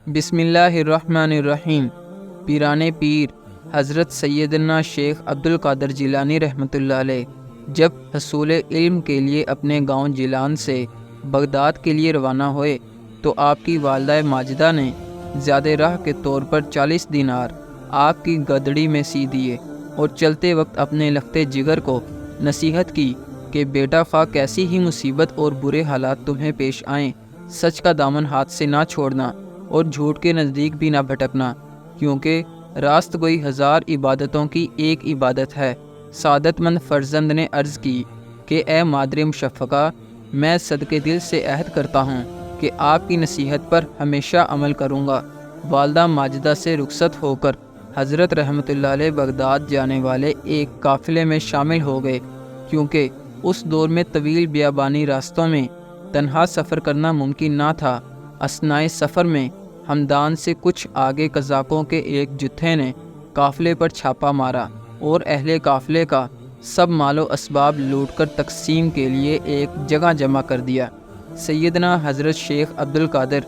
بسم اللہ الرحمن الرحیم۔ پیران پیر حضرت سیدنا شیخ عبدالقادر جیلانی رحمۃ اللہ علیہ جب حصول علم کے لیے اپنے گاؤں جیلان سے بغداد کے لیے روانہ ہوئے تو آپ کی والدہ ماجدہ نے زیادہ راہ کے طور پر 40 دینار آپ کی گدڑی میں سی دیے اور چلتے وقت اپنے لختے جگر کو نصیحت کی کہ بیٹا خواہ کیسی ہی مصیبت اور برے حالات تمہیں پیش آئیں، سچ کا دامن ہاتھ سے نہ چھوڑنا اور جھوٹ کے نزدیک بھی نہ بھٹکنا، کیونکہ راست گوئی 1000 عبادتوں کی ایک عبادت ہے۔ سعادت مند فرزند نے عرض کی کہ اے مادر مشفقہ، میں صدقے دل سے عہد کرتا ہوں کہ آپ کی نصیحت پر ہمیشہ عمل کروں گا۔ والدہ ماجدہ سے رخصت ہو کر حضرت رحمۃ اللہ علیہ بغداد جانے والے ایک قافلے میں شامل ہو گئے، کیونکہ اس دور میں طویل بیابانی راستوں میں تنہا سفر کرنا ممکن نہ تھا۔ اثنائے سفر میں ہمدان سے کچھ آگے قزاقوں کے ایک جتھے نے قافلے پر چھاپا مارا اور اہل قافلے کا سب مال و اسباب لوٹ کر تقسیم کے لیے ایک جگہ جمع کر دیا۔ سیدنا حضرت شیخ عبدالقادر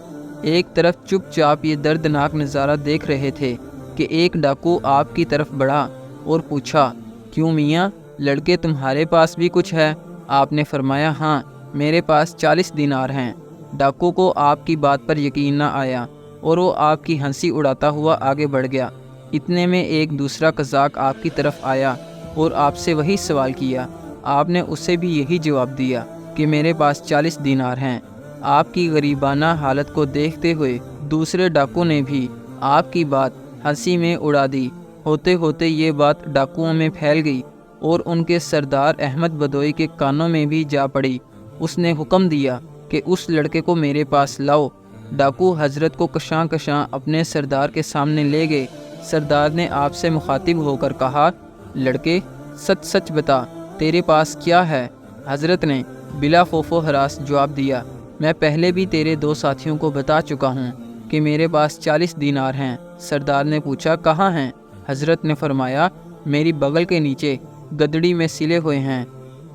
ایک طرف چپ چاپ یہ دردناک نظارہ دیکھ رہے تھے کہ ایک ڈاکو آپ کی طرف بڑھا اور پوچھا، کیوں میاں، لڑکے تمہارے پاس بھی کچھ ہے؟ آپ نے فرمایا، ہاں، میرے پاس 40 دینار ہیں۔ ڈاکو کو آپ کی بات پر یقین نہ آیا اور وہ آپ کی ہنسی اڑاتا ہوا آگے بڑھ گیا۔ اتنے میں ایک دوسرا قزاق آپ کی طرف آیا اور آپ سے وہی سوال کیا۔ آپ نے اسے بھی یہی جواب دیا کہ میرے پاس 40 دینار ہیں۔ آپ کی غریبانہ حالت کو دیکھتے ہوئے دوسرے ڈاکو نے بھی آپ کی بات ہنسی میں اڑا دی۔ ہوتے ہوتے یہ بات ڈاکوؤں میں پھیل گئی اور ان کے سردار احمد بدوئی کے کانوں میں بھی جا پڑی۔ اس نے حکم دیا کہ اس لڑکے کو میرے پاس لاؤ۔ ڈاکو حضرت کو کشاں کشاں اپنے سردار کے سامنے لے گئے۔ سردار نے آپ سے مخاطب ہو کر کہا، لڑکے، سچ سچ بتا، تیرے پاس کیا ہے؟ حضرت نے بلا خوف و ہراس جواب دیا، میں پہلے بھی تیرے 2 ساتھیوں کو بتا چکا ہوں کہ میرے پاس 40 دینار ہیں۔ سردار نے پوچھا، کہاں ہیں؟ حضرت نے فرمایا، میری بغل کے نیچے گدڑی میں سلے ہوئے ہیں۔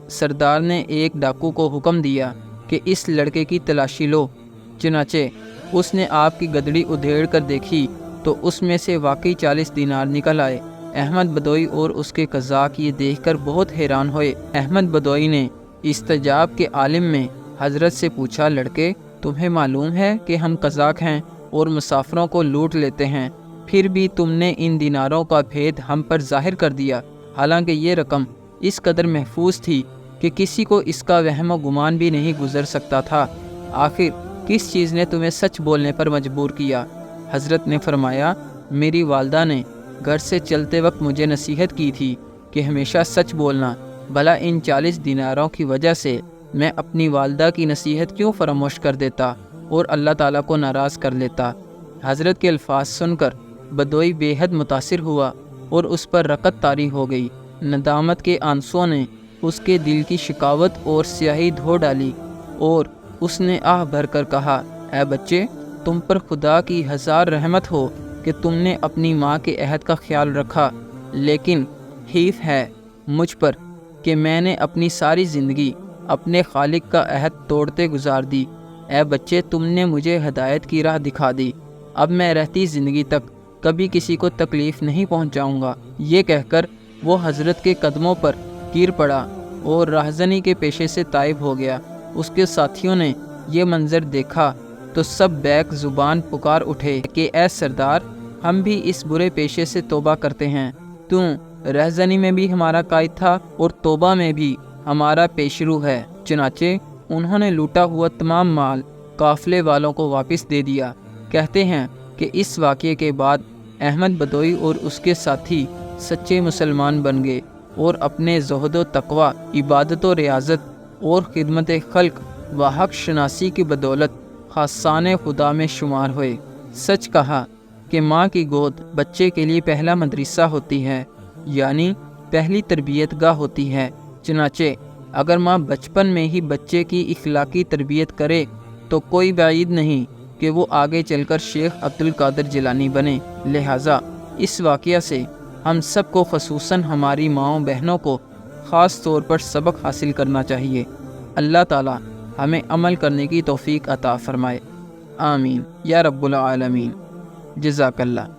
سردار نے ایک ڈاکو کو حکم دیا کہ اس لڑکے کی تلاشی لو۔ چنانچہ اس نے آپ کی گدڑی ادھیڑ کر دیکھی تو اس میں سے واقعی 40 دینار نکل آئے۔ احمد بدوئی اور اس کے قزاق یہ دیکھ کر بہت حیران ہوئے۔ احمد بدوئی نے استجاب کے عالم میں حضرت سے پوچھا، لڑکے، تمہیں معلوم ہے کہ ہم قزاق ہیں اور مسافروں کو لوٹ لیتے ہیں، پھر بھی تم نے ان دیناروں کا بھید ہم پر ظاہر کر دیا، حالانکہ یہ رقم اس قدر محفوظ تھی کہ کسی کو اس کا وہم و گمان بھی نہیں گزر سکتا تھا۔ آخر کس چیز نے تمہیں سچ بولنے پر مجبور کیا؟ حضرت نے فرمایا، میری والدہ نے گھر سے چلتے وقت مجھے نصیحت کی تھی کہ ہمیشہ سچ بولنا، بھلا ان 40 دیناروں کی وجہ سے میں اپنی والدہ کی نصیحت کیوں فراموش کر دیتا اور اللہ تعالیٰ کو ناراض کر لیتا؟ حضرت کے الفاظ سن کر بدوئی بے حد متاثر ہوا اور اس پر رقت طاری ہو گئی۔ ندامت کے آنسوؤں نے اس کے دل کی شکاوت اور سیاہی دھو ڈالی اور اس نے آہ بھر کر کہا، اے بچے، تم پر خدا کی 1000 رحمت ہو کہ تم نے اپنی ماں کے عہد کا خیال رکھا، لیکن حیف ہے مجھ پر کہ میں نے اپنی ساری زندگی اپنے خالق کا عہد توڑتے گزار دی۔ اے بچے، تم نے مجھے ہدایت کی راہ دکھا دی، اب میں رہتی زندگی تک کبھی کسی کو تکلیف نہیں پہنچاؤں گا۔ یہ کہہ کر وہ حضرت کے قدموں پر گر پڑا اور راہزنی کے پیشے سے تائب ہو گیا۔ اس کے ساتھیوں نے یہ منظر دیکھا تو سب بیک زبان پکار اٹھے کہ اے سردار، ہم بھی اس برے پیشے سے توبہ کرتے ہیں۔ تو رہزنی میں بھی ہمارا قائد تھا اور توبہ میں بھی ہمارا پیشرو ہے۔ چنانچہ انہوں نے لوٹا ہوا تمام مال قافلے والوں کو واپس دے دیا۔ کہتے ہیں کہ اس واقعے کے بعد احمد بدوئی اور اس کے ساتھی سچے مسلمان بن گئے اور اپنے زہد و تقوی، عبادت و ریاضت اور خدمت خلق و حق شناسی کی بدولت خاصان خدا میں شمار ہوئے۔ سچ کہا کہ ماں کی گود بچے کے لیے پہلا مدرسہ ہوتی ہے، یعنی پہلی تربیت گاہ ہوتی ہے۔ چنانچہ اگر ماں بچپن میں ہی بچے کی اخلاقی تربیت کرے تو کوئی بعید نہیں کہ وہ آگے چل کر شیخ عبدالقادر جیلانی بنے۔ لہٰذا اس واقعہ سے ہم سب کو، خصوصاً ہماری ماؤں بہنوں کو خاص طور پر سبق حاصل کرنا چاہیے۔ اللہ تعالی ہمیں عمل کرنے کی توفیق عطا فرمائے۔ آمین یا رب العالمین۔ جزاک اللہ۔